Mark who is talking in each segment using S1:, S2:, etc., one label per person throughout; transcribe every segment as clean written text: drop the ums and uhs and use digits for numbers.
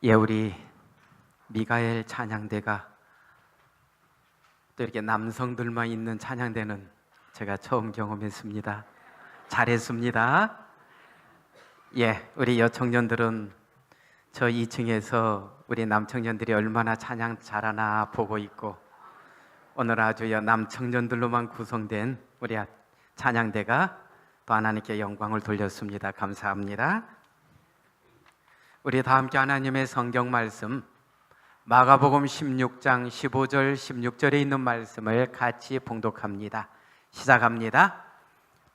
S1: 예, 우리 미가엘 찬양대가 또 이렇게 남성들만 있는 찬양대는 제가 처음 경험했습니다. 잘했습니다. 예, 우리 여청년들은 저 2층에서 우리 남청년들이 얼마나 찬양 잘하나 보고 있고, 오늘 아주 남청년들로만 구성된 우리 찬양대가 또 하나님께 영광을 돌렸습니다. 감사합니다. 우리 다 함께 하나님의 성경 말씀 마가복음 16장 15절 16절에 있는 말씀을 같이 봉독합니다. 시작합니다.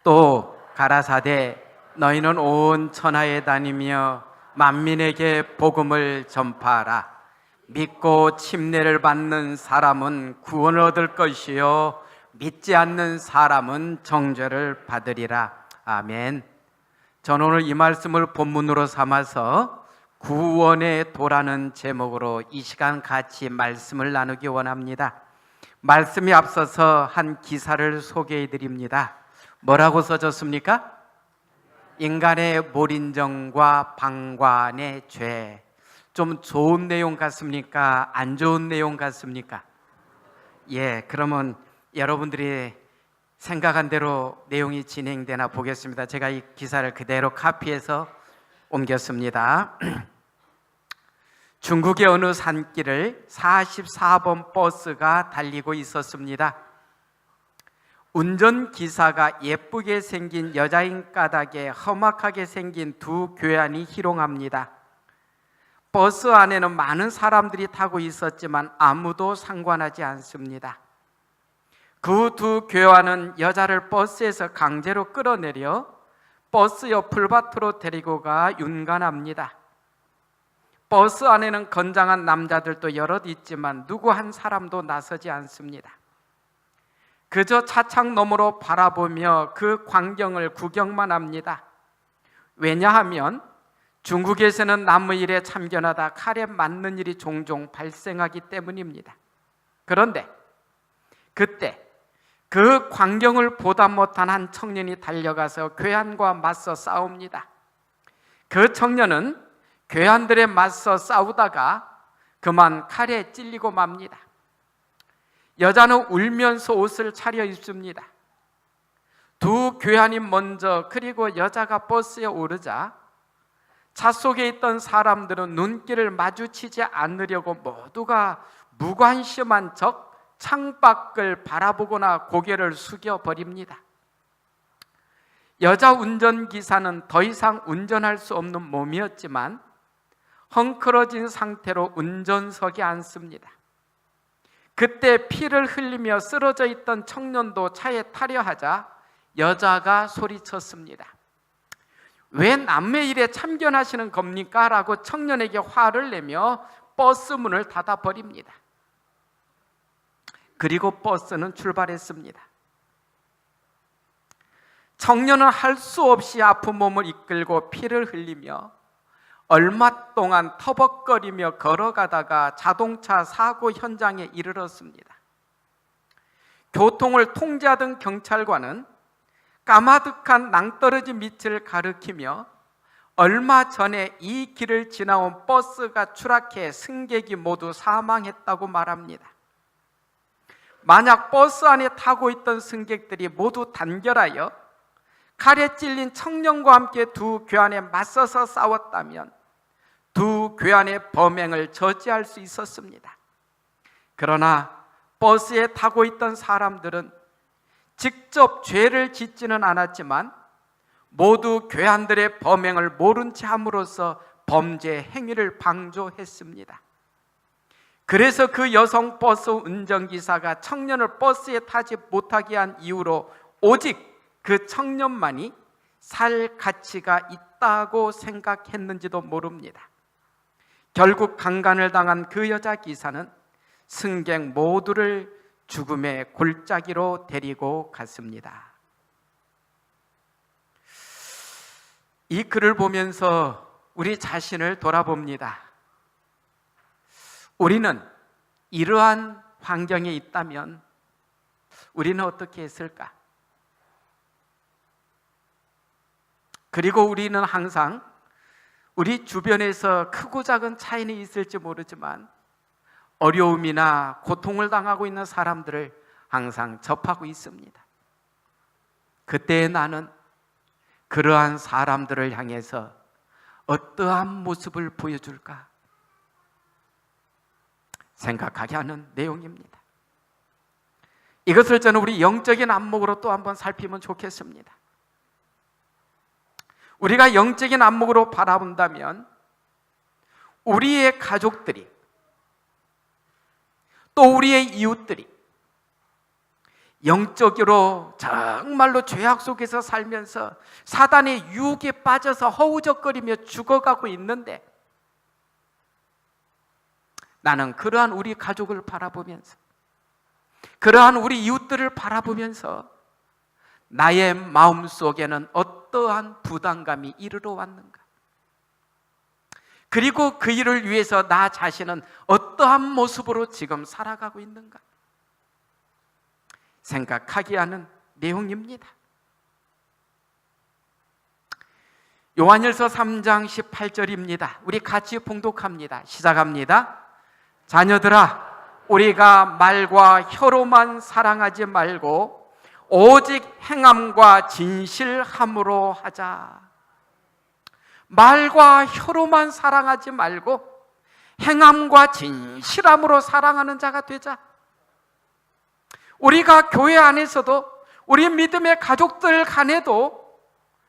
S1: 또 가라사대 너희는 온 천하에 다니며 만민에게 복음을 전파하라. 믿고 침례를 받는 사람은 구원을 얻을 것이요 믿지 않는 사람은 정죄를 받으리라. 아멘. 저는 오늘 이 말씀을 본문으로 삼아서 구원의 도라는 제목으로 이 시간 같이 말씀을 나누기 원합니다. 말씀이 앞서서 한 기사를 소개해 드립니다. 뭐라고 써졌습니까? 인간의 몰인정과 방관의 죄. 좀 좋은 내용 같습니까? 안 좋은 내용 같습니까? 예, 그러면 여러분들이 생각한 대로 내용이 진행되나 보겠습니다. 제가 이 기사를 그대로 카피해서 옮겼습니다. 중국의 어느 산길을 44번 버스가 달리고 있었습니다. 운전기사가 예쁘게 생긴 여자인 까닭에 험악하게 생긴 두 교환이 희롱합니다. 버스 안에는 많은 사람들이 타고 있었지만 아무도 상관하지 않습니다. 그 두 교환은 여자를 버스에서 강제로 끌어내려 버스 옆 풀밭으로 데리고 가 윤관합니다. 버스 안에는 건장한 남자들도 여럿 있지만 누구 한 사람도 나서지 않습니다. 그저 차창 너머로 바라보며 그 광경을 구경만 합니다. 왜냐하면 중국에서는 나무 일에 참견하다 칼에 맞는 일이 종종 발생하기 때문입니다. 그런데 그때 그 광경을 보다 못한 한 청년이 달려가서 괴한과 맞서 싸웁니다. 그 청년은 괴한들에 맞서 싸우다가 그만 칼에 찔리고 맙니다. 여자는 울면서 옷을 차려 입습니다. 두 교환이 먼저, 그리고 여자가 버스에 오르자 차 속에 있던 사람들은 눈길을 마주치지 않으려고 모두가 무관심한 척 창밖을 바라보거나 고개를 숙여버립니다. 여자 운전기사는 더 이상 운전할 수 없는 몸이었지만 헝클어진 상태로 운전석에 앉습니다. 그때 피를 흘리며 쓰러져 있던 청년도 차에 타려 하자 여자가 소리쳤습니다. 왜 남의 일에 참견하시는 겁니까? 라고 청년에게 화를 내며 버스 문을 닫아버립니다. 그리고 버스는 출발했습니다. 청년은 할 수 없이 아픈 몸을 이끌고 피를 흘리며 얼마 동안 터벅거리며 걸어가다가 자동차 사고 현장에 이르렀습니다. 교통을 통제하던 경찰관은 까마득한 낭떠러지 밑을 가리키며 얼마 전에 이 길을 지나온 버스가 추락해 승객이 모두 사망했다고 말합니다. 만약 버스 안에 타고 있던 승객들이 모두 단결하여 칼에 찔린 청년과 함께 두 교환에 맞서서 싸웠다면 두 교환의 범행을 저지할 수 있었습니다. 그러나 버스에 타고 있던 사람들은 직접 죄를 짓지는 않았지만 모두 교환들의 범행을 모른 채 함으로써 범죄 행위를 방조했습니다. 그래서 그 여성 버스 운전기사가 청년을 버스에 타지 못하게 한 이유로 오직 그 청년만이 살 가치가 있다고 생각했는지도 모릅니다. 결국 강간을 당한 그 여자 기사는 승객 모두를 죽음의 골짜기로 데리고 갔습니다. 이 글을 보면서 우리 자신을 돌아봅니다. 우리는 이러한 환경에 있다면 우리는 어떻게 했을까? 그리고 우리는 항상 우리 주변에서 크고 작은 차이는 있을지 모르지만 어려움이나 고통을 당하고 있는 사람들을 항상 접하고 있습니다. 그때 나는 그러한 사람들을 향해서 어떠한 모습을 보여줄까 생각하게 하는 내용입니다. 이것을 저는 우리 영적인 안목으로 또 한번 살피면 좋겠습니다. 우리가 영적인 안목으로 바라본다면 우리의 가족들이 또 우리의 이웃들이 영적으로 정말로 죄악 속에서 살면서 사단의 유혹에 빠져서 허우적거리며 죽어가고 있는데 나는 그러한 우리 가족을 바라보면서 그러한 우리 이웃들을 바라보면서 나의 마음속에는 어떠한 부담감이 이르러 왔는가? 그리고 그 일을 위해서 나 자신은 어떠한 모습으로 지금 살아가고 있는가? 생각하게 하는 내용입니다. 요한일서 3장 18절입니다. 우리 같이 봉독합니다. 시작합니다. 자녀들아, 우리가 말과 혀로만 사랑하지 말고 오직 행함과 진실함으로 하자. 말과 혀로만 사랑하지 말고 행함과 진실함으로 사랑하는 자가 되자. 우리가 교회 안에서도 우리 믿음의 가족들 간에도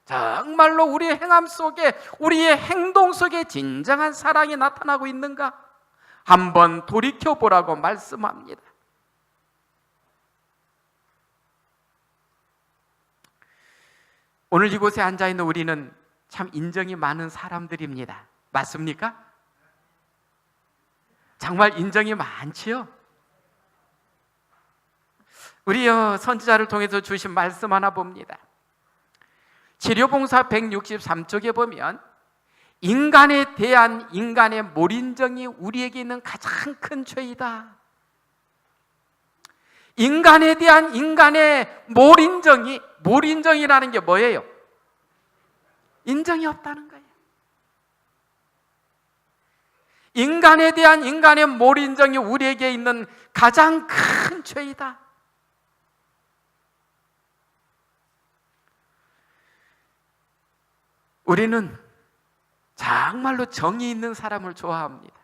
S1: 정말로 우리의 행함 속에 우리의 행동 속에 진정한 사랑이 나타나고 있는가? 한번 돌이켜보라고 말씀합니다. 오늘 이곳에 앉아있는 우리는 참 인정이 많은 사람들입니다. 맞습니까? 정말 인정이 많지요? 우리 선지자를 통해서 주신 말씀 하나 봅니다. 치료봉사 163쪽에 보면 인간에 대한 인간의 몰인정이 우리에게 있는 가장 큰 죄이다. 인간에 대한 인간의 몰인정이라는 게 뭐예요? 인정이 없다는 거예요. 인간에 대한 인간의 몰인정이 우리에게 있는 가장 큰 죄이다. 우리는 정말로 정이 있는 사람을 좋아합니다.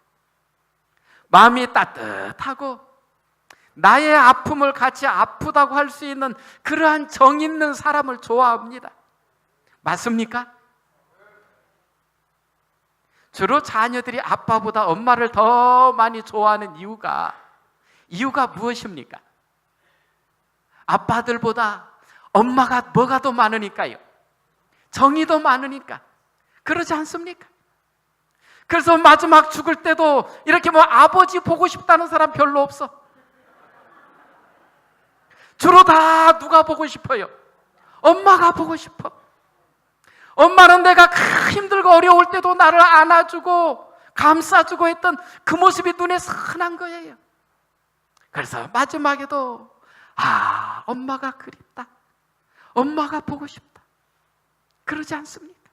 S1: 마음이 따뜻하고 나의 아픔을 같이 아프다고 할 수 있는 그러한 정 있는 사람을 좋아합니다. 맞습니까? 주로 자녀들이 아빠보다 엄마를 더 많이 좋아하는 이유가 무엇입니까? 아빠들보다 엄마가 뭐가 더 많으니까요. 정이 더 많으니까. 그러지 않습니까? 그래서 마지막 죽을 때도 이렇게 뭐 아버지 보고 싶다는 사람 별로 없어. 주로 다 누가 보고 싶어요? 엄마가 보고 싶어. 엄마는 내가 힘들고 어려울 때도 나를 안아주고 감싸주고 했던 그 모습이 눈에 선한 거예요. 그래서 마지막에도 엄마가 그립다, 엄마가 보고 싶다, 그러지 않습니까?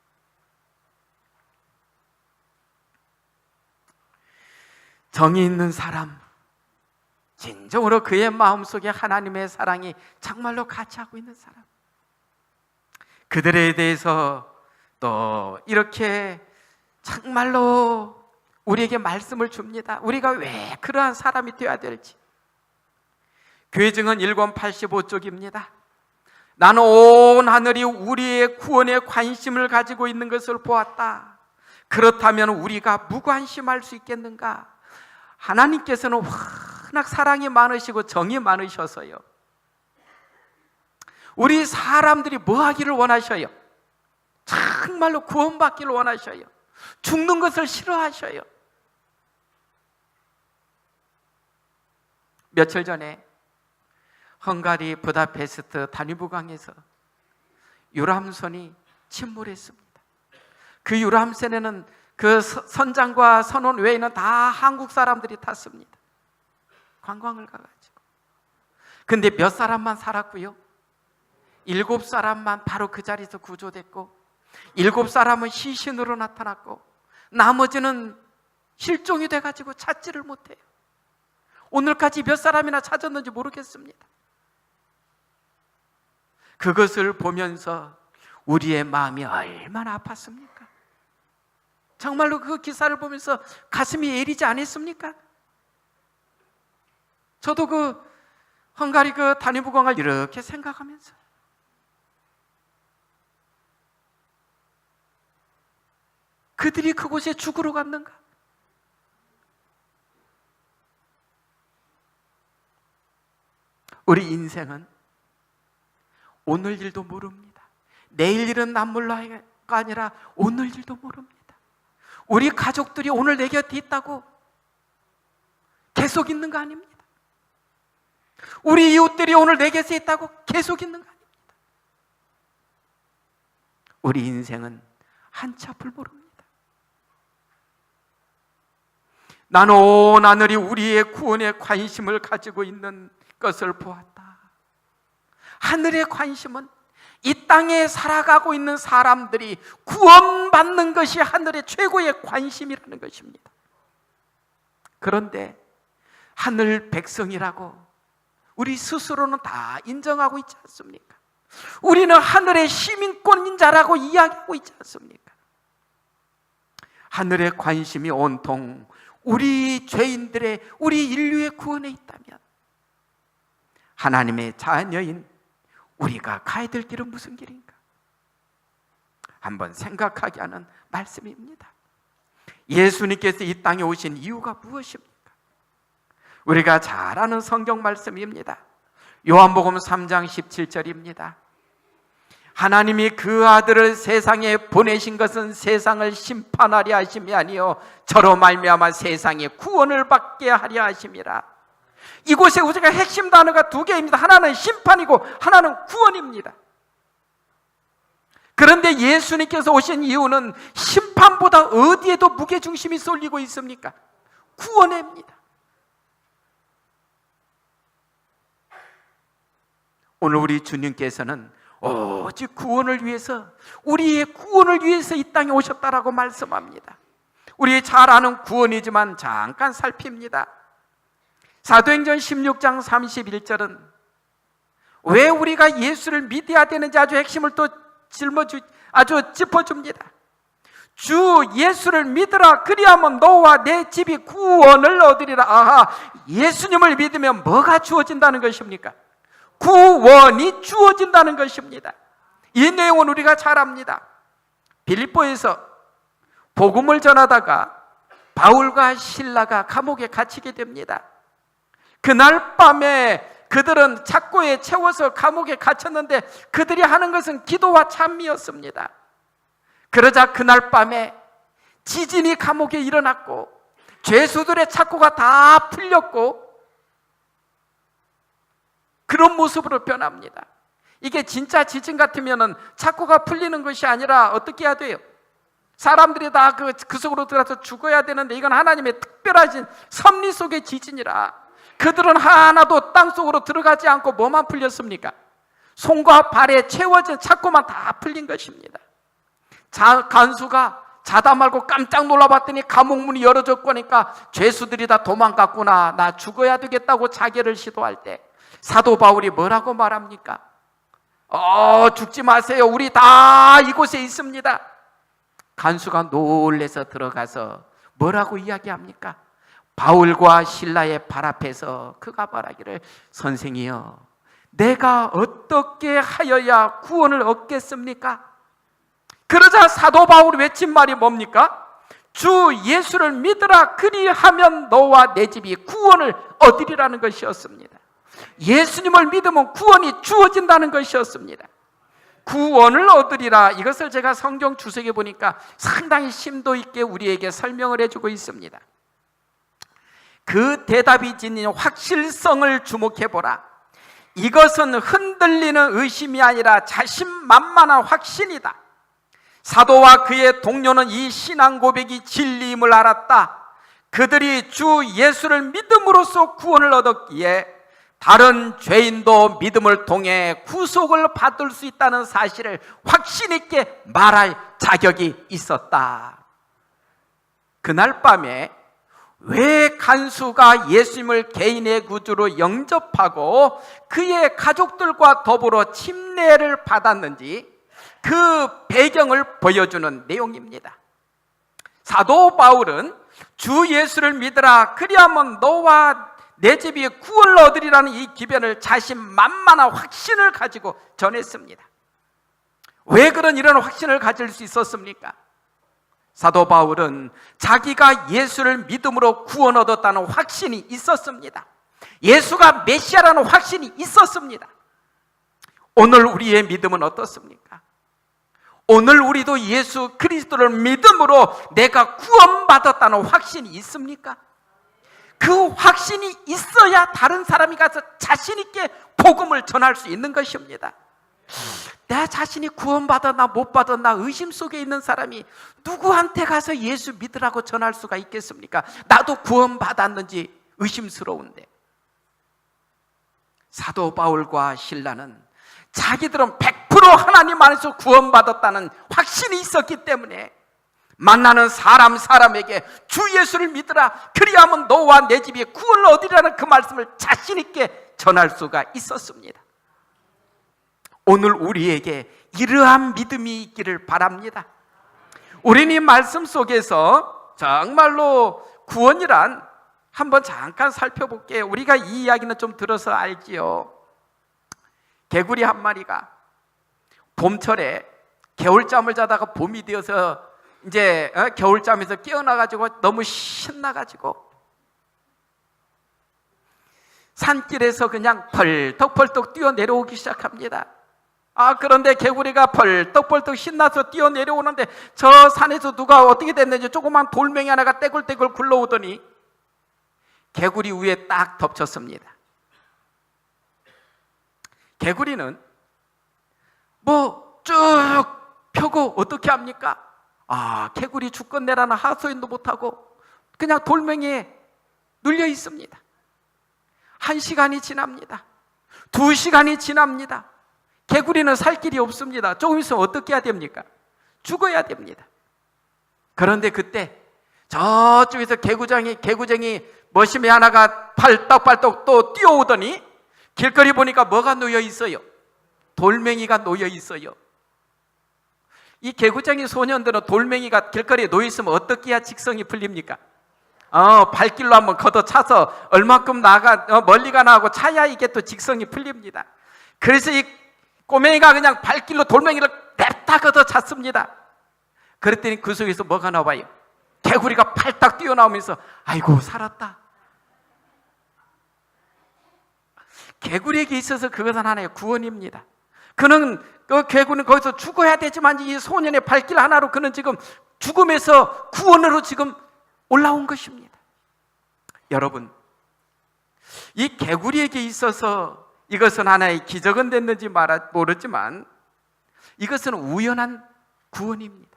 S1: 정이 있는 사람, 진정으로 그의 마음속에 하나님의 사랑이 정말로 같이하고 있는 사람, 그들에 대해서 또 이렇게 정말로 우리에게 말씀을 줍니다. 우리가 왜 그러한 사람이 되어야 될지. 교회 증언 1권 85쪽입니다. 나는 온 하늘이 우리의 구원에 관심을 가지고 있는 것을 보았다. 그렇다면 우리가 무관심할 수 있겠는가? 하나님께서는 워낙 사랑이 많으시고 정이 많으셔서요, 우리 사람들이 뭐 하기를 원하셔요? 정말로 구원받기를 원하셔요. 죽는 것을 싫어하셔요. 며칠 전에 헝가리 부다페스트 다뉴브강에서 유람선이 침몰했습니다. 그 유람선에는 그 선장과 선원 외에는 다 한국 사람들이 탔습니다. 관광을 가가지고. 근데 몇 사람만 살았고요, 7사람만 바로 그 자리에서 구조됐고, 7사람은 시신으로 나타났고, 나머지는 실종이 돼가지고 찾지를 못해요. 오늘까지 몇 사람이나 찾았는지 모르겠습니다. 그것을 보면서 우리의 마음이 얼마나 아팠습니까? 정말로 그 기사를 보면서 가슴이 애리지 않았습니까? 저도 그 헝가리 그 다뉴브강을 이렇게 생각하면서, 그들이 그곳에 죽으러 갔는가? 우리 인생은 오늘 일도 모릅니다. 내일 일은 남몰라가 아니라 오늘 일도 모릅니다. 우리 가족들이 오늘 내 곁에 있다고 계속 있는 거 아닙니다. 우리 이웃들이 오늘 내 곁에 있다고 계속 있는 거 아닙니다. 우리 인생은 한치 앞을 모릅니다. 나는 온 하늘이 우리의 구원에 관심을 가지고 있는 것을 보았다. 하늘의 관심은 이 땅에 살아가고 있는 사람들이 구원받는 것이 하늘의 최고의 관심이라는 것입니다. 그런데 하늘 백성이라고 우리 스스로는 다 인정하고 있지 않습니까? 우리는 하늘의 시민권인 자라고 이야기하고 있지 않습니까? 하늘의 관심이 온통 우리 죄인들의, 우리 인류의 구원에 있다면 하나님의 자녀인 우리가 가야 될 길은 무슨 길인가? 한번 생각하게 하는 말씀입니다. 예수님께서 이 땅에 오신 이유가 무엇입니까? 우리가 잘 아는 성경 말씀입니다. 요한복음 3장 17절입니다. 하나님이 그 아들을 세상에 보내신 것은 세상을 심판하려 하심이 아니요 저로 말미암아 세상에 구원을 받게 하려 하심이라. 이곳에 우리가 핵심 단어가 두 개입니다. 하나는 심판이고 하나는 구원입니다. 그런데 예수님께서 오신 이유는 심판보다 어디에도 무게중심이 쏠리고 있습니까? 구원입니다. 오늘 우리 주님께서는 오직 구원을 위해서, 우리의 구원을 위해서 이 땅에 오셨다라고 말씀합니다. 우리 잘 아는 구원이지만 잠깐 살핍니다. 사도행전 16장 31절은 왜 우리가 예수를 믿어야 되는지 아주 핵심을 또 짚어줍니다. 주 예수를 믿으라, 그리하면 너와 내 집이 구원을 얻으리라. 아하, 예수님을 믿으면 뭐가 주어진다는 것입니까? 구원이 주어진다는 것입니다. 이 내용은 우리가 잘 압니다. 빌립보에서 복음을 전하다가 바울과 실라가 감옥에 갇히게 됩니다. 그날 밤에 그들은 착고에 채워서 감옥에 갇혔는데 그들이 하는 것은 기도와 찬미였습니다. 그러자 그날 밤에 지진이 감옥에 일어났고 죄수들의 착고가 다 풀렸고 그런 모습으로 변합니다. 이게 진짜 지진 같으면 착고가 풀리는 것이 아니라 어떻게 해야 돼요? 사람들이 다 그 속으로 들어가서 죽어야 되는데 이건 하나님의 특별하신 섭리 속의 지진이라 그들은 하나도 땅속으로 들어가지 않고 뭐만 풀렸습니까? 손과 발에 채워진 착고만 다 풀린 것입니다. 간수가 자다 말고 깜짝 놀라봤더니 감옥 문이 열어졌고 하니까 죄수들이 다 도망갔구나, 나 죽어야 되겠다고 자결을 시도할 때 사도 바울이 뭐라고 말합니까? 죽지 마세요, 우리 다 이곳에 있습니다. 간수가 놀래서 들어가서 뭐라고 이야기합니까? 바울과 실라의 발 앞에서 그가 말하기를, 선생이여, 내가 어떻게 하여야 구원을 얻겠습니까? 그러자 사도 바울이 외친 말이 뭡니까? 주 예수를 믿으라, 그리하면 너와 내 집이 구원을 얻으리라는 것이었습니다. 예수님을 믿으면 구원이 주어진다는 것이었습니다. 구원을 얻으리라, 이것을 제가 성경 주석에 보니까 상당히 심도 있게 우리에게 설명을 해주고 있습니다. 그 대답이 지닌 확실성을 주목해보라. 이것은 흔들리는 의심이 아니라 자신만만한 확신이다. 사도와 그의 동료는 이 신앙 고백이 진리임을 알았다. 그들이 주 예수를 믿음으로써 구원을 얻었기에 다른 죄인도 믿음을 통해 구속을 받을 수 있다는 사실을 확신 있게 말할 자격이 있었다. 그날 밤에 왜 간수가 예수님을 개인의 구주로 영접하고 그의 가족들과 더불어 침례를 받았는지 그 배경을 보여주는 내용입니다. 사도 바울은 주 예수를 믿으라, 그리하면 너와 내 집이 구원을 얻으리라는 이 기변을 자신만만한 확신을 가지고 전했습니다. 왜 이런 확신을 가질 수 있었습니까? 사도 바울은 자기가 예수를 믿음으로 구원 얻었다는 확신이 있었습니다. 예수가 메시아라는 확신이 있었습니다. 오늘 우리의 믿음은 어떻습니까? 오늘 우리도 예수 그리스도를 믿음으로 내가 구원받았다는 확신이 있습니까? 그 확신이 있어야 다른 사람이 가서 자신 있게 복음을 전할 수 있는 것입니다. 내 자신이 구원받았나 못 받았나 의심 속에 있는 사람이 누구한테 가서 예수 믿으라고 전할 수가 있겠습니까? 나도 구원받았는지 의심스러운데. 사도 바울과 실라는 자기들은 100% 하나님 안에서 구원받았다는 확신이 있었기 때문에 만나는 사람에게 주 예수를 믿으라, 그리하면 너와 내 집이 구원을 얻으리라는 그 말씀을 자신 있게 전할 수가 있었습니다. 오늘 우리에게 이러한 믿음이 있기를 바랍니다. 우리는 이 말씀 속에서 정말로 구원이란 한번 잠깐 살펴볼게요. 우리가 이 이야기는 좀 들어서 알지요. 개구리 한 마리가 봄철에 겨울잠을 자다가 봄이 되어서 이제 겨울잠에서 깨어나가지고 너무 신나가지고 산길에서 그냥 펄떡펄떡 뛰어내려오기 시작합니다. 그런데 개구리가 펄떡펄떡 신나서 뛰어내려오는데 저 산에서 누가 어떻게 됐는지 조그만 돌멩이 하나가 떼굴떼굴 굴러오더니 개구리 위에 딱 덮쳤습니다. 개구리는 쭉 펴고 어떻게 합니까? 개구리 죽건내라는 하소연도 못하고 그냥 돌멩이에 눌려 있습니다. 1시간이 지납니다. 2시간이 지납니다. 개구리는 살 길이 없습니다. 조금 있으면 어떻게 해야 됩니까? 죽어야 됩니다. 그런데 그때 저쪽에서 개구쟁이 머시매 하나가 팔떡팔떡 또 뛰어오더니 길거리 보니까 뭐가 놓여 있어요? 돌멩이가 놓여 있어요. 이 개구쟁이 소년들은 돌멩이가 길거리에 놓여 있으면 어떻게 해야 직성이 풀립니까? 발길로 한번 걷어차서 얼마큼 멀리 가나 하고 차야 이게 또 직성이 풀립니다. 그래서 이 꼬맹이가 그냥 발길로 돌멩이를 냅다 걷어찼습니다. 그랬더니 그 속에서 뭐가 나와요? 개구리가 팔딱 뛰어나오면서 아이고 살았다. 개구리에게 있어서 그것은 하나의 구원입니다. 그는 그 개구리는 거기서 죽어야 되지만 이 소년의 발길 하나로 그는 지금 죽음에서 구원으로 지금 올라온 것입니다. 여러분, 이 개구리에게 있어서 이것은 하나의 기적은 됐는지 모르지만 이것은 우연한 구원입니다.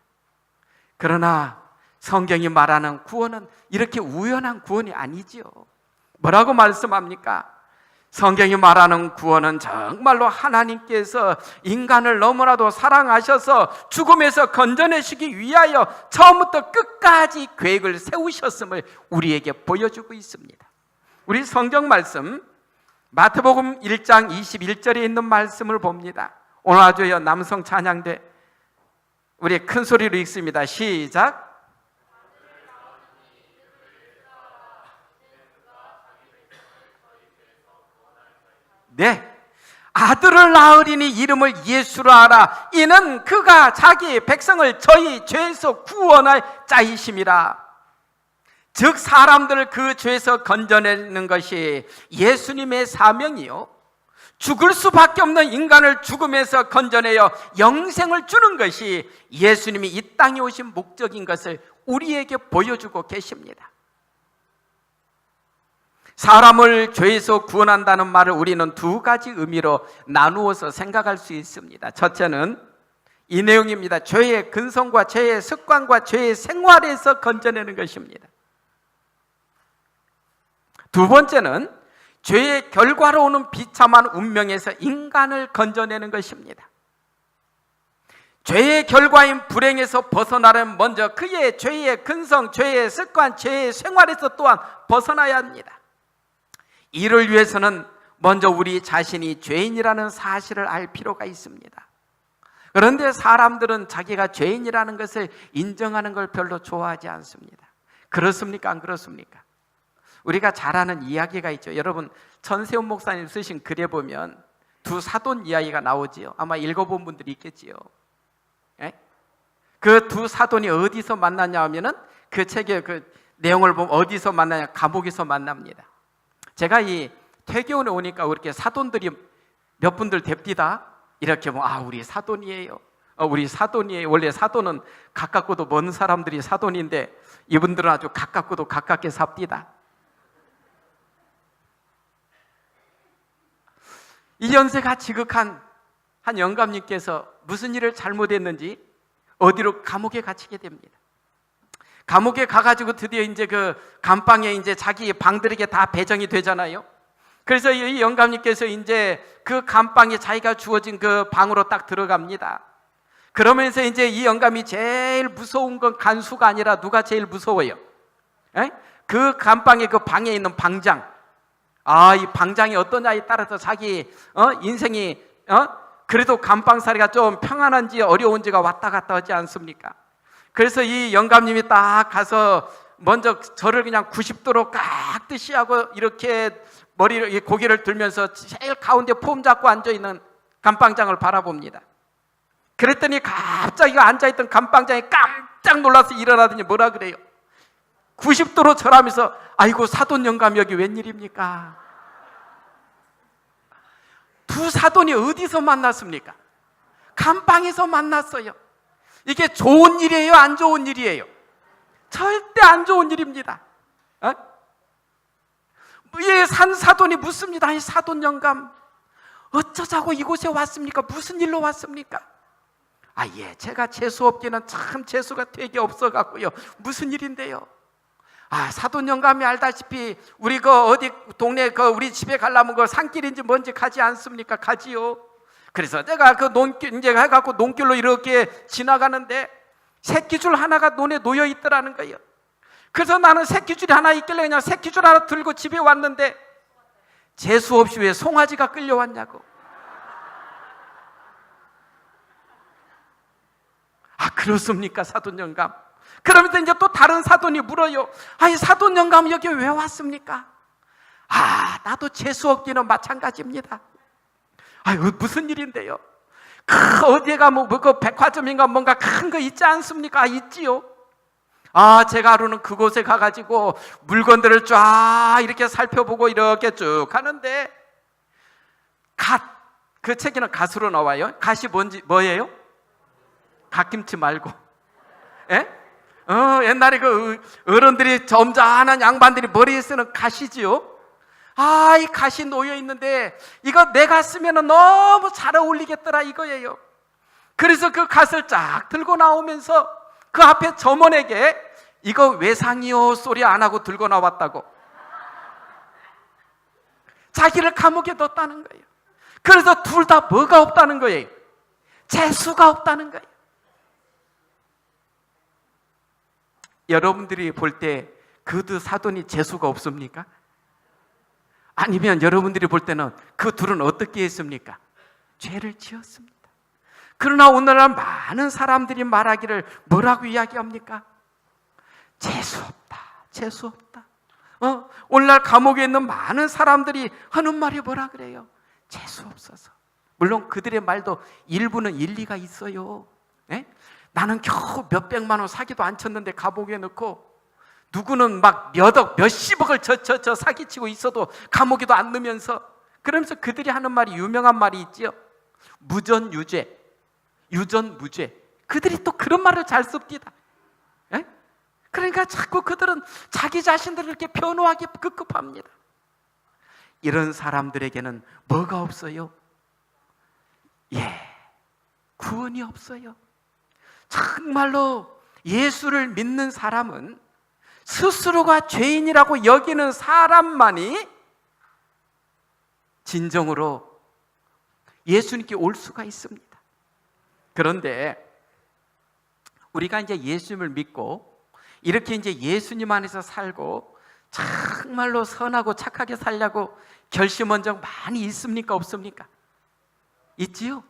S1: 그러나 성경이 말하는 구원은 이렇게 우연한 구원이 아니지요. 뭐라고 말씀합니까? 성경이 말하는 구원은 정말로 하나님께서 인간을 너무나도 사랑하셔서 죽음에서 건져내시기 위하여 처음부터 끝까지 계획을 세우셨음을 우리에게 보여주고 있습니다. 우리 성경 말씀 마태복음 1장 21절에 있는 말씀을 봅니다. 오늘 아주 남성 찬양대 우리 큰 소리로 읽습니다. 시작. 네, 아들을 낳으리니 이름을 예수로 하라. 이는 그가 자기 백성을 저희 죄에서 구원할 자이심이라. 즉 사람들을 그 죄에서 건져내는 것이 예수님의 사명이요, 죽을 수밖에 없는 인간을 죽음에서 건져내어 영생을 주는 것이 예수님이 이 땅에 오신 목적인 것을 우리에게 보여주고 계십니다. 사람을 죄에서 구원한다는 말을 우리는 두 가지 의미로 나누어서 생각할 수 있습니다. 첫째는 이 내용입니다. 죄의 근성과 죄의 습관과 죄의 생활에서 건져내는 것입니다. 두 번째는 죄의 결과로 오는 비참한 운명에서 인간을 건져내는 것입니다. 죄의 결과인 불행에서 벗어나려면 먼저 그의 죄의 근성, 죄의 습관, 죄의 생활에서 또한 벗어나야 합니다. 이를 위해서는 먼저 우리 자신이 죄인이라는 사실을 알 필요가 있습니다. 그런데 사람들은 자기가 죄인이라는 것을 인정하는 걸 별로 좋아하지 않습니다. 그렇습니까? 안 그렇습니까? 우리가 잘 아는 이야기가 있죠. 여러분, 천세훈 목사님 쓰신 글에 보면 두 사돈 이야기가 나오지요. 아마 읽어본 분들이 있겠지요. 그 두 사돈이 어디서 만났냐 하면은 그 책의 그 내용을 보면 어디서 만나냐, 감옥에서 만납니다. 제가 이 퇴교원에 오니까 그렇게 사돈들이 몇 분들 됩디다 이렇게 보면 우리 사돈이에요. 우리 사돈이에요. 원래 사돈은 가깝고도 먼 사람들이 사돈인데 이분들은 아주 가깝고도 가깝게 삽디다. 이 연세가 지극한 한 영감님께서 무슨 일을 잘못했는지 어디로 감옥에 갇히게 됩니다. 감옥에 가가지고 드디어 이제 그 감방에 이제 자기 방들에게 다 배정이 되잖아요. 그래서 이 영감님께서 이제 그 감방에 자기가 주어진 그 방으로 딱 들어갑니다. 그러면서 이제 이 영감이 제일 무서운 건 간수가 아니라 누가 제일 무서워요? 그 감방에 그 방에 있는 방장. 이 방장이 어떠냐에 따라서 자기 인생이 그래도 감방살이가 좀 평안한지 어려운지가 왔다 갔다 하지 않습니까? 그래서 이 영감님이 딱 가서 먼저 저를 그냥 90도로 깍듯이 하고 이렇게 머리를 고개를 들면서 제일 가운데 폼 잡고 앉아있는 감방장을 바라봅니다. 그랬더니 갑자기 앉아있던 감방장이 깜짝 놀라서 일어나더니 뭐라 그래요? 90도로 절하면서 아이고 사돈 영감 여기 웬일입니까? 두 사돈이 어디서 만났습니까? 감방에서 만났어요. 이게 좋은 일이에요? 안 좋은 일이에요? 절대 안 좋은 일입니다. 위에 산 사돈이 묻습니다. 이 사돈 영감 어쩌자고 이곳에 왔습니까? 무슨 일로 왔습니까? 제가 재수없기는 참 재수가 되게 없어갖고요. 무슨 일인데요? 사돈 영감이 알다시피 우리 어디 동네 우리 집에 가려면 산길인지 뭔지 가지 않습니까? 가지요. 그래서 내가 그 논길 이제 해갖고 논길로 이렇게 지나가는데 새끼줄 하나가 논에 놓여 있더라는 거예요. 그래서 나는 새끼줄이 하나 있길래 그냥 새끼줄 하나 들고 집에 왔는데 재수 없이 왜 송아지가 끌려왔냐고. 아, 그렇습니까 사돈 영감? 그러면서 이제 또 다른 사돈이 물어요. 아니, 사돈 영감 여기 왜 왔습니까? 아, 나도 재수 없기는 마찬가지입니다. 아유, 무슨 일인데요? 어디에 가면 그 백화점인가 뭔가 큰 거 있지 않습니까? 아, 있지요. 아, 제가 하루는 그곳에 가가지고 물건들을 쫙 이렇게 살펴보고 이렇게 쭉 가는데 그 책에는 갓으로 나와요. 갓이 뭐예요? 갓김치 말고. 예? 옛날에 그 어른들이 점잖은 양반들이 머리에 쓰는 갓이지요. 아, 이 갓이 놓여 있는데 이거 내가 쓰면 너무 잘 어울리겠더라 이거예요. 그래서 그 갓을 쫙 들고 나오면서 그 앞에 점원에게 이거 외상이요 소리 안 하고 들고 나왔다고. 자기를 감옥에 넣었다는 거예요. 그래서 둘 다 뭐가 없다는 거예요? 재수가 없다는 거예요. 여러분들이 볼 때 그 두 사돈이 재수가 없습니까? 아니면 여러분들이 볼 때는 그 둘은 어떻게 했습니까? 죄를 지었습니다. 그러나 오늘날 많은 사람들이 말하기를 뭐라고 이야기합니까? 재수없다, 재수없다. 오늘날 감옥에 있는 많은 사람들이 하는 말이 뭐라 그래요? 재수없어서. 물론 그들의 말도 일부는 일리가 있어요. 에? 나는 겨우 몇백만 원 사기도 안 쳤는데 감옥에 넣고, 누구는 막 몇억, 몇십억을 저 사기치고 있어도 감옥에도 안 넣으면서, 그러면서 그들이 하는 말이 유명한 말이 있지요. 무전유죄, 유전무죄. 그들이 또 그런 말을 잘 씁니다. 에? 그러니까 자꾸 그들은 자기 자신들을 이렇게 변호하기 급급합니다. 이런 사람들에게는 뭐가 없어요? 구원이 없어요. 정말로 예수를 믿는 사람은 스스로가 죄인이라고 여기는 사람만이 진정으로 예수님께 올 수가 있습니다. 그런데 우리가 이제 예수님을 믿고 이렇게 이제 예수님 안에서 살고 정말로 선하고 착하게 살려고 결심한 적 많이 있습니까? 없습니까? 있지요?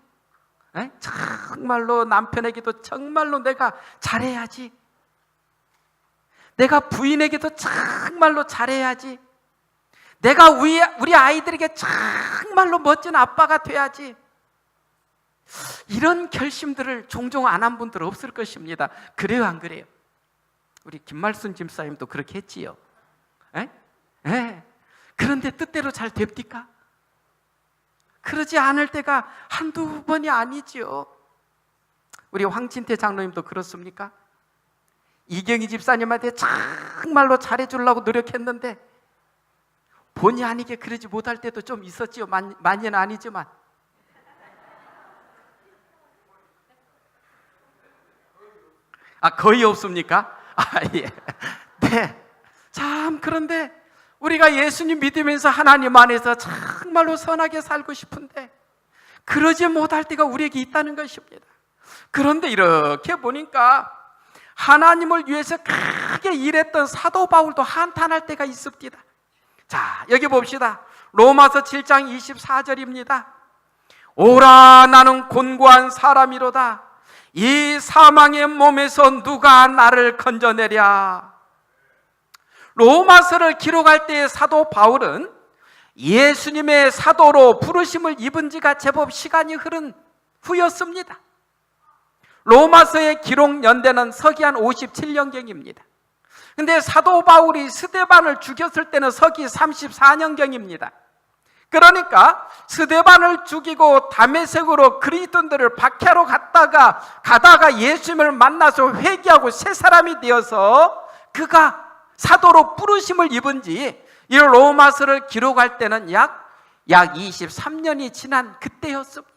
S1: 정말로 남편에게도 정말로 내가 잘해야지, 내가 부인에게도 정말로 잘해야지, 내가 우리 아이들에게 정말로 멋진 아빠가 돼야지, 이런 결심들을 종종 안 한 분들 없을 것입니다. 그래요, 안 그래요? 우리 김말순 집사님도 그렇게 했지요. 그런데 뜻대로 잘 됩니까? 그러지 않을 때가 한두 번이 아니지요. 우리 황진태 장로님도 그렇습니까? 이경희 집사님한테 정말로 잘해주려고 노력했는데 본의 아니게 그러지 못할 때도 좀 있었지요. 많이는 아니지만. 거의 없습니까? 예. 네. 참, 그런데 우리가 예수님 믿으면서 하나님 안에서 정말로 선하게 살고 싶은데 그러지 못할 때가 우리에게 있다는 것입니다. 그런데 이렇게 보니까 하나님을 위해서 크게 일했던 사도 바울도 한탄할 때가 있습니다. 자, 여기 봅시다. 로마서 7장 24절입니다. 오라, 나는 곤고한 사람이로다. 이 사망의 몸에서 누가 나를 건져내랴. 로마서를 기록할 때의 사도 바울은 예수님의 사도로 부르심을 입은 지가 제법 시간이 흐른 후였습니다. 로마서의 기록 연대는 서기 한 57년경입니다. 근데 사도 바울이 스데반을 죽였을 때는 서기 34년경입니다. 그러니까 스데반을 죽이고 다메섹으로 그리스도인들을 박해하러 가다가 예수님을 만나서 회개하고 새 사람이 되어서 그가 사도로 부르심을 입은 지 이 로마서를 기록할 때는 약 23년이 지난 그때였습니다.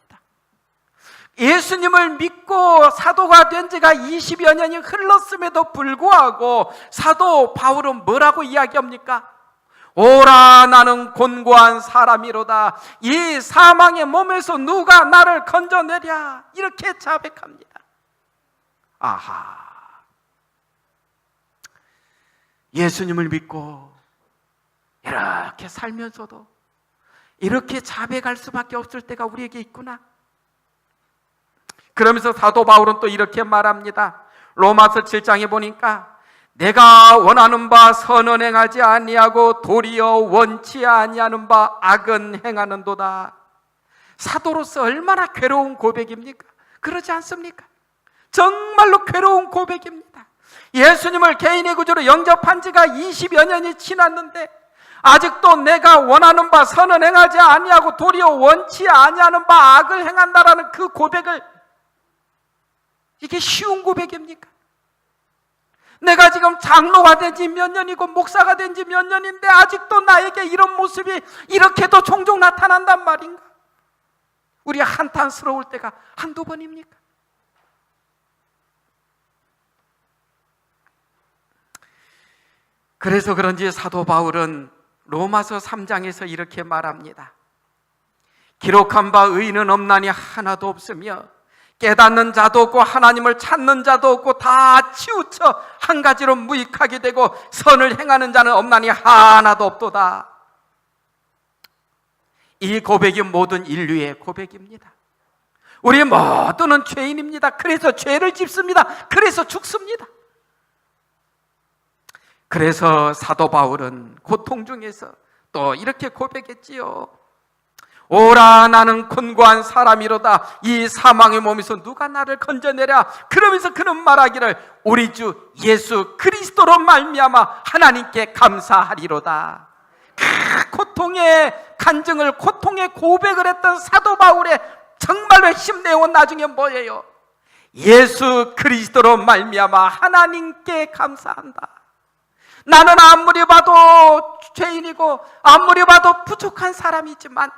S1: 예수님을 믿고 사도가 된 지가 20여 년이 흘렀음에도 불구하고 사도 바울은 뭐라고 이야기합니까? 오라, 나는 곤고한 사람이로다. 이 사망의 몸에서 누가 나를 건져내랴. 이렇게 자백합니다. 아하. 예수님을 믿고 이렇게 살면서도 이렇게 자백할 수밖에 없을 때가 우리에게 있구나. 그러면서 사도 바울은 또 이렇게 말합니다. 로마서 7장에 보니까 내가 원하는 바 선은 행하지 아니하고 도리어 원치 아니하는 바 악은 행하는도다. 사도로서 얼마나 괴로운 고백입니까? 그러지 않습니까? 정말로 괴로운 고백입니다. 예수님을 개인의 구주로 영접한 지가 20여 년이 지났는데 아직도 내가 원하는 바 선은 행하지 아니하고 도리어 원치 아니하는 바 악을 행한다라는 그 고백을, 이게 쉬운 고백입니까? 내가 지금 장로가 된 지 몇 년이고 목사가 된 지 몇 년인데 아직도 나에게 이런 모습이 이렇게도 종종 나타난단 말인가? 우리 한탄스러울 때가 한두 번입니까? 그래서 그런지 사도 바울은 로마서 3장에서 이렇게 말합니다. 기록한 바 의인은 없나니 하나도 없으며 깨닫는 자도 없고 하나님을 찾는 자도 없고 다 치우쳐 한 가지로 무익하게 되고 선을 행하는 자는 없나니 하나도 없도다. 이 고백이 모든 인류의 고백입니다. 우리 모두는 죄인입니다. 그래서 죄를 짓습니다. 그래서 죽습니다. 그래서 사도 바울은 고통 중에서 또 이렇게 고백했지요. 오라 나는 곤고한 사람이로다. 이 사망의 몸에서 누가 나를 건져내랴. 그러면서 그는 말하기를 우리 주 예수 그리스도로 말미암아 하나님께 감사하리로다. 고통의 간증을, 고통의 고백을 했던 사도 바울의 정말로 핵심 내용은 나중에 뭐예요? 예수 그리스도로 말미암아 하나님께 감사한다. 나는 아무리 봐도 죄인이고 아무리 봐도 부족한 사람이지만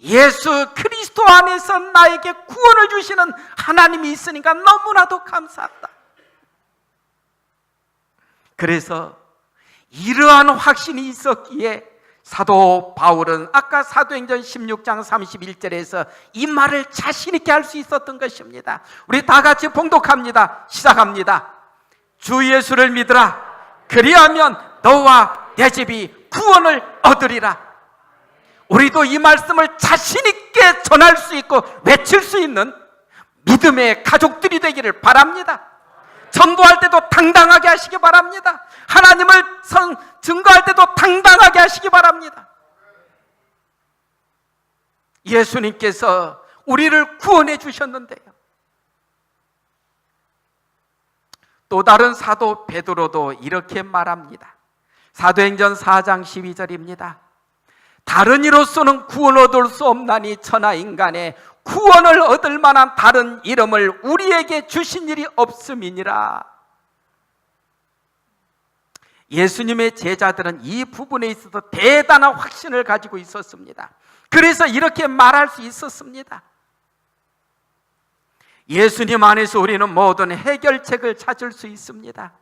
S1: 예수 그리스도 안에서 나에게 구원을 주시는 하나님이 있으니까 너무나도 감사하다. 그래서 이러한 확신이 있었기에 사도 바울은 아까 사도행전 16장 31절에서 이 말을 자신 있게 할 수 있었던 것입니다. 우리 다 같이 봉독합니다. 시작합니다. 주 예수를 믿으라. 그리하면 너와 내 집이 구원을 얻으리라. 우리도 이 말씀을 자신 있게 전할 수 있고 외칠 수 있는 믿음의 가족들이 되기를 바랍니다. 전도할 때도 당당하게 하시기 바랍니다. 하나님을 증거할 때도 당당하게 하시기 바랍니다. 예수님께서 우리를 구원해 주셨는데요. 또 다른 사도 베드로도 이렇게 말합니다. 사도행전 4장 12절입니다. 다른 이로서는 구원 얻을 수 없나니 천하 인간의 구원을 얻을 만한 다른 이름을 우리에게 주신 일이 없음이니라. 예수님의 제자들은 이 부분에 있어서 대단한 확신을 가지고 있었습니다. 그래서 이렇게 말할 수 있었습니다. 예수님 안에서 우리는 모든 해결책을 찾을 수 있습니다.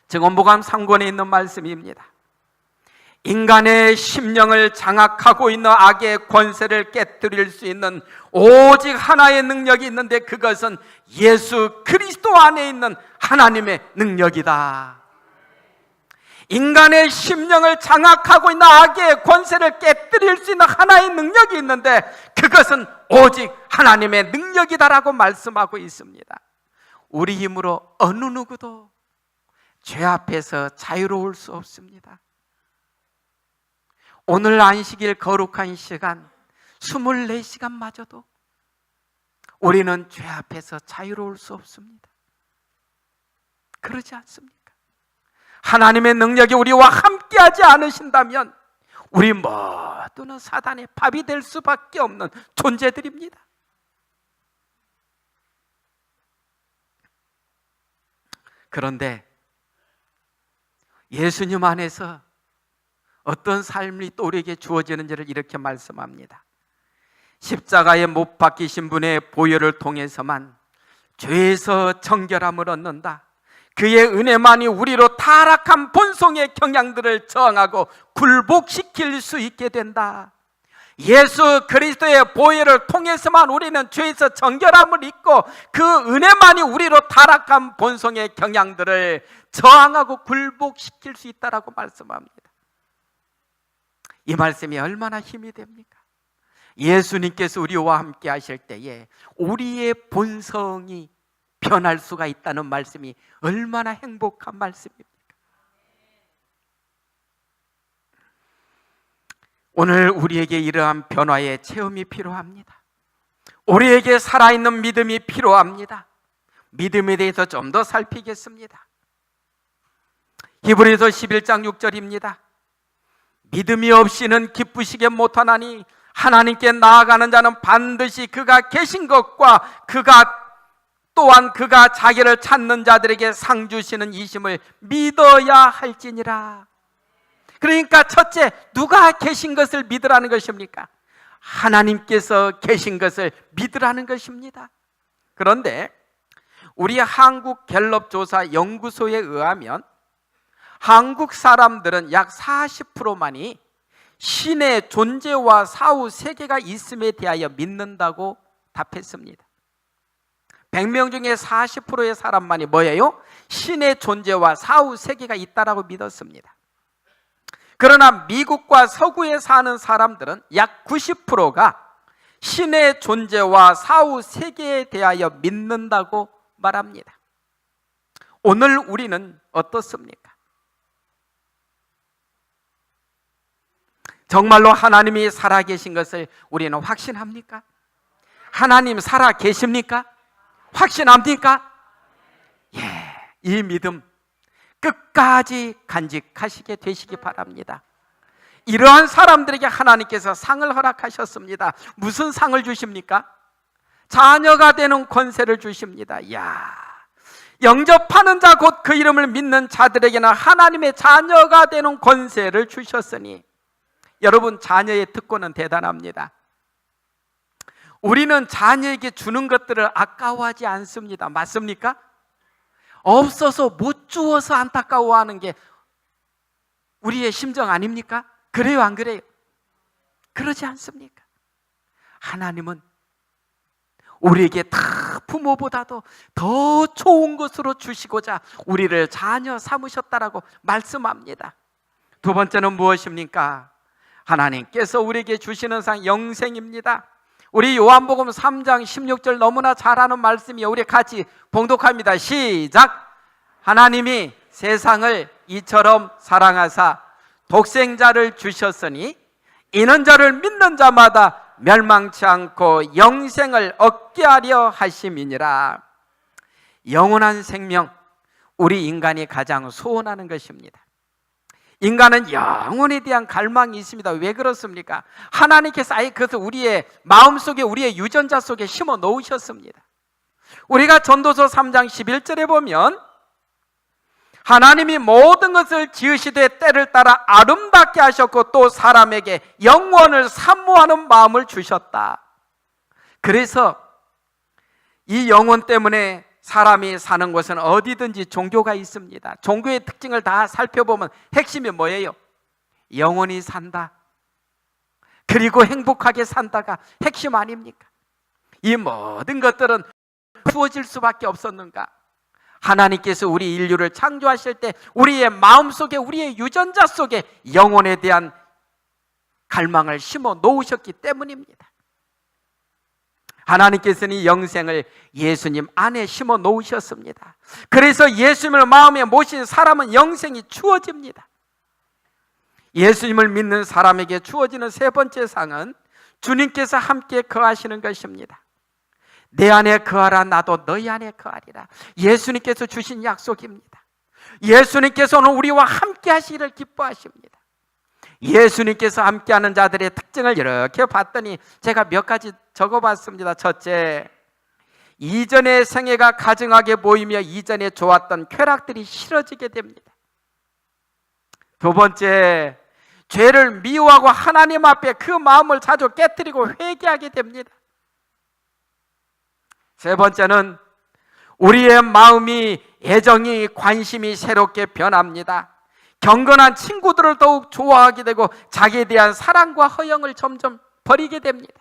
S1: 증언복음 3권에 있는 말씀입니다. 인간의 심령을 장악하고 있는 악의 권세를 깨뜨릴 수 있는 오직 하나의 능력이 있는데 그것은 예수 그리스도 안에 있는 하나님의 능력이다. 인간의 심령을 장악하고 있는 악의 권세를 깨뜨릴 수 있는 하나의 능력이 있는데 그것은 오직 하나님의 능력이다라고 말씀하고 있습니다. 우리 힘으로 어느 누구도 죄 앞에서 자유로울 수 없습니다. 오늘 안식일 거룩한 시간 24시간마저도 우리는 죄 앞에서 자유로울 수 없습니다. 그러지 않습니까? 하나님의 능력이 우리와 함께하지 않으신다면 우리 모두는 사단의 밥이 될 수밖에 없는 존재들입니다. 그런데 예수님 안에서 어떤 삶이 또 우리에게 주어지는지를 이렇게 말씀합니다. 십자가에 못 박히신 분의 보혈을 통해서만 죄에서 정결함을 얻는다. 그의 은혜만이 우리로 타락한 본성의 경향들을 저항하고 굴복시킬 수 있게 된다. 예수 그리스도의 보혈을 통해서만 우리는 죄에서 정결함을 입고 그 은혜만이 우리로 타락한 본성의 경향들을 저항하고 굴복시킬 수 있다라고 말씀합니다. 이 말씀이 얼마나 힘이 됩니까? 예수님께서 우리와 함께 하실 때에 우리의 본성이 변할 수가 있다는 말씀이 얼마나 행복한 말씀입니까? 오늘 우리에게 이러한 변화의 체험이 필요합니다. 우리에게 살아있는 믿음이 필요합니다. 믿음에 대해서 좀 더 살피겠습니다. 히브리서 11장 6절입니다. 믿음이 없이는 기쁘시게 못하나니 하나님께 나아가는 자는 반드시 그가 계신 것과 그가 자기를 찾는 자들에게 상 주시는 이심을 믿어야 할지니라. 그러니까 첫째, 누가 계신 것을 믿으라는 것입니까? 하나님께서 계신 것을 믿으라는 것입니다. 그런데 우리 한국갤럽조사 연구소에 의하면 한국 사람들은 약 40%만이 신의 존재와 사후 세계가 있음에 대하여 믿는다고 답했습니다. 100명 중에 40%의 사람만이 뭐예요? 신의 존재와 사후 세계가 있다라고 믿었습니다. 그러나 미국과 서구에 사는 사람들은 약 90%가 신의 존재와 사후 세계에 대하여 믿는다고 말합니다. 오늘 우리는 어떻습니까? 정말로 하나님이 살아계신 것을 우리는 확신합니까? 하나님 살아계십니까? 확신합니까? 예, 이 믿음 끝까지 간직하시게 되시기 바랍니다. 이러한 사람들에게 하나님께서 상을 허락하셨습니다. 무슨 상을 주십니까? 자녀가 되는 권세를 주십니다. 이야, 영접하는 자 곧 그 이름을 믿는 자들에게는 하나님의 자녀가 되는 권세를 주셨으니, 여러분, 자녀의 특권은 대단합니다. 우리는 자녀에게 주는 것들을 아까워하지 않습니다. 맞습니까? 없어서 못 주어서 안타까워하는 게 우리의 심정 아닙니까? 그래요, 안 그래요? 그러지 않습니까? 하나님은 우리에게 다 부모보다도 더 좋은 것으로 주시고자 우리를 자녀 삼으셨다라고 말씀합니다. 두 번째는 무엇입니까? 하나님께서 우리에게 주시는 상 영생입니다. 우리 요한복음 3장 16절 너무나 잘 아는 말씀이에요. 우리 같이 봉독합니다. 시작! 하나님이 세상을 이처럼 사랑하사 독생자를 주셨으니 이는 저를 믿는 자마다 멸망치 않고 영생을 얻게 하려 하심이니라. 영원한 생명, 우리 인간이 가장 소원하는 것입니다. 인간은 영혼에 대한 갈망이 있습니다. 왜 그렇습니까? 하나님께서 아예 그것을 우리의 마음속에, 우리의 유전자 속에 심어 놓으셨습니다. 우리가 전도서 3장 11절에 보면 하나님이 모든 것을 지으시되 때를 따라 아름답게 하셨고 또 사람에게 영원을 사모하는 마음을 주셨다. 그래서 이 영혼 때문에 사람이 사는 곳은 어디든지 종교가 있습니다. 종교의 특징을 다 살펴보면 핵심이 뭐예요? 영원히 산다, 그리고 행복하게 산다가 핵심 아닙니까? 이 모든 것들은 주어질 수밖에 없었는가? 하나님께서 우리 인류를 창조하실 때 우리의 마음속에, 우리의 유전자 속에 영혼에 대한 갈망을 심어 놓으셨기 때문입니다. 하나님께서는 이 영생을 예수님 안에 심어 놓으셨습니다. 그래서 예수님을 마음에 모신 사람은 영생이 주어집니다. 예수님을 믿는 사람에게 주어지는 세 번째 상은 주님께서 함께 거하시는 것입니다. 내 안에 거하라, 나도 너희 안에 거하리라. 예수님께서 주신 약속입니다. 예수님께서는 우리와 함께 하시기를 기뻐하십니다. 예수님께서 함께하는 자들의 특징을 이렇게 봤더니 제가 몇 가지 적어봤습니다. 첫째, 이전의 생애가 가증하게 보이며 이전에 좋았던 쾌락들이 싫어지게 됩니다. 두 번째, 죄를 미워하고 하나님 앞에 그 마음을 자주 깨뜨리고 회개하게 됩니다. 세 번째는 우리의 마음이, 애정이, 관심이 새롭게 변합니다. 경건한 친구들을 더욱 좋아하게 되고 자기에 대한 사랑과 허영을 점점 버리게 됩니다.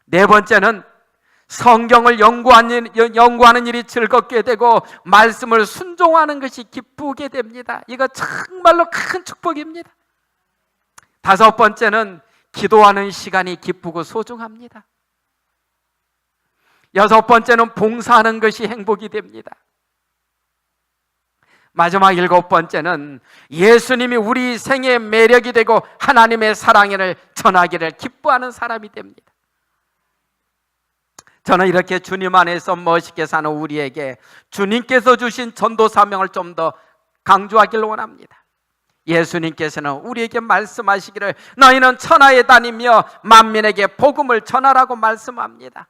S1: 네 번째는 성경을 연구하는 일이 즐겁게 되고 말씀을 순종하는 것이 기쁘게 됩니다. 이거 정말로 큰 축복입니다. 다섯 번째는 기도하는 시간이 기쁘고 소중합니다. 여섯 번째는 봉사하는 것이 행복이 됩니다. 마지막 일곱 번째는 예수님이 우리 생의 매력이 되고 하나님의 사랑을 전하기를 기뻐하는 사람이 됩니다. 저는 이렇게 주님 안에서 멋있게 사는 우리에게 주님께서 주신 전도 사명을 좀 더 강조하기를 원합니다. 예수님께서는 우리에게 말씀하시기를 너희는 천하에 다니며 만민에게 복음을 전하라고 말씀합니다.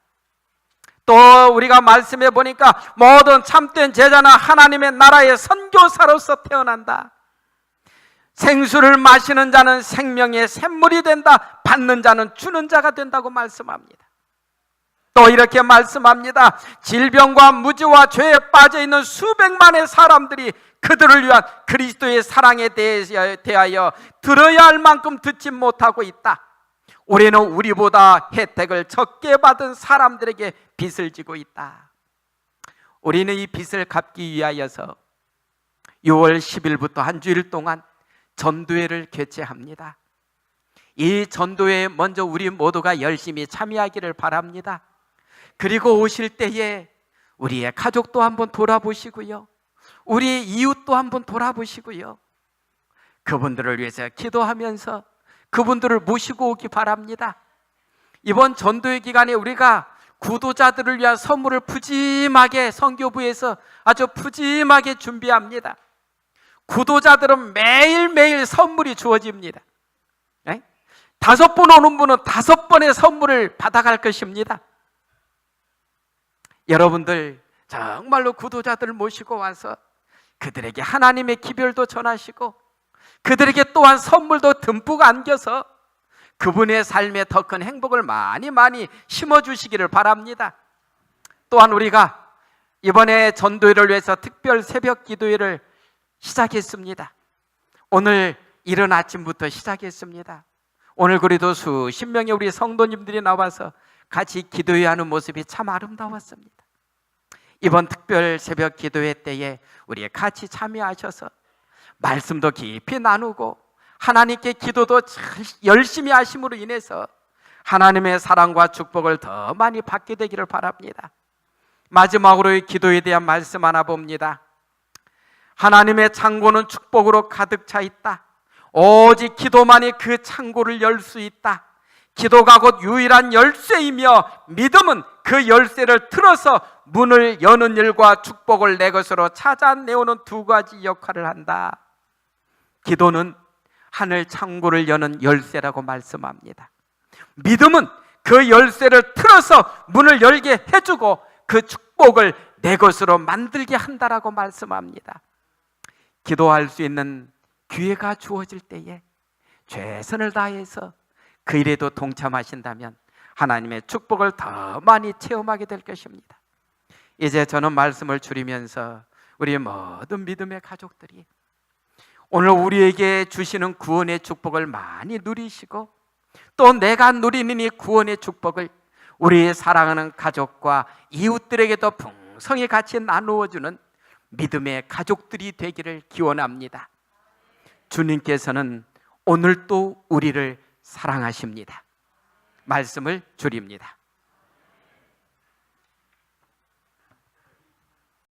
S1: 또 우리가 말씀해 보니까 모든 참된 제자는 하나님의 나라의 선교사로서 태어난다. 생수를 마시는 자는 생명의 샘물이 된다. 받는 자는 주는 자가 된다고 말씀합니다. 또 이렇게 말씀합니다. 질병과 무지와 죄에 빠져있는 수백만의 사람들이 그들을 위한 그리스도의 사랑에 대하여 들어야 할 만큼 듣지 못하고 있다. 우리는 우리보다 혜택을 적게 받은 사람들에게 빚을 지고 있다. 우리는 이 빚을 갚기 위하여서 6월 10일부터 한 주일 동안 전도회를 개최합니다. 이 전도회에 먼저 우리 모두가 열심히 참여하기를 바랍니다. 그리고 오실 때에 우리의 가족도 한번 돌아보시고요, 우리의 이웃도 한번 돌아보시고요, 그분들을 위해서 기도하면서 그분들을 모시고 오기 바랍니다. 이번 전도회 기간에 우리가 구도자들을 위한 선물을 푸짐하게 선교부에서 아주 푸짐하게 준비합니다. 구도자들은 매일매일 선물이 주어집니다. 5번 오는 분은 5번의 선물을 받아갈 것입니다. 여러분들 정말로 구도자들을 모시고 와서 그들에게 하나님의 기별도 전하시고 그들에게 또한 선물도 듬뿍 안겨서 그분의 삶에 더 큰 행복을 많이 심어주시기를 바랍니다. 또한 우리가 이번에 전도회를 위해서 특별 새벽 기도회를 시작했습니다. 오늘 이른 아침부터 시작했습니다. 오늘 그래도 수십 명의 우리 성도님들이 나와서 같이 기도회하는 모습이 참 아름다웠습니다. 이번 특별 새벽 기도회 때에 우리 같이 참여하셔서 말씀도 깊이 나누고 하나님께 기도도 열심히 하심으로 인해서 하나님의 사랑과 축복을 더 많이 받게 되기를 바랍니다. 마지막으로 이 기도에 대한 말씀 하나 봅니다. 하나님의 창고는 축복으로 가득 차 있다. 오직 기도만이 그 창고를 열 수 있다. 기도가 곧 유일한 열쇠이며 믿음은 그 열쇠를 틀어서 문을 여는 일과 축복을 내 것으로 찾아내오는 두 가지 역할을 한다. 기도는 하늘 창고를 여는 열쇠라고 말씀합니다. 믿음은 그 열쇠를 틀어서 문을 열게 해주고 그 축복을 내 것으로 만들게 한다라고 말씀합니다. 기도할 수 있는 기회가 주어질 때에 최선을 다해서 그 일에도 동참하신다면 하나님의 축복을 더 많이 체험하게 될 것입니다. 이제 저는 말씀을 줄이면서 우리 모든 믿음의 가족들이 오늘 우리에게 주시는 구원의 축복을 많이 누리시고 또 내가 누리는 이 구원의 축복을 우리의 사랑하는 가족과 이웃들에게도 풍성히 같이 나누어주는 믿음의 가족들이 되기를 기원합니다. 주님께서는 오늘도 우리를 사랑하십니다. 말씀을 줄입니다.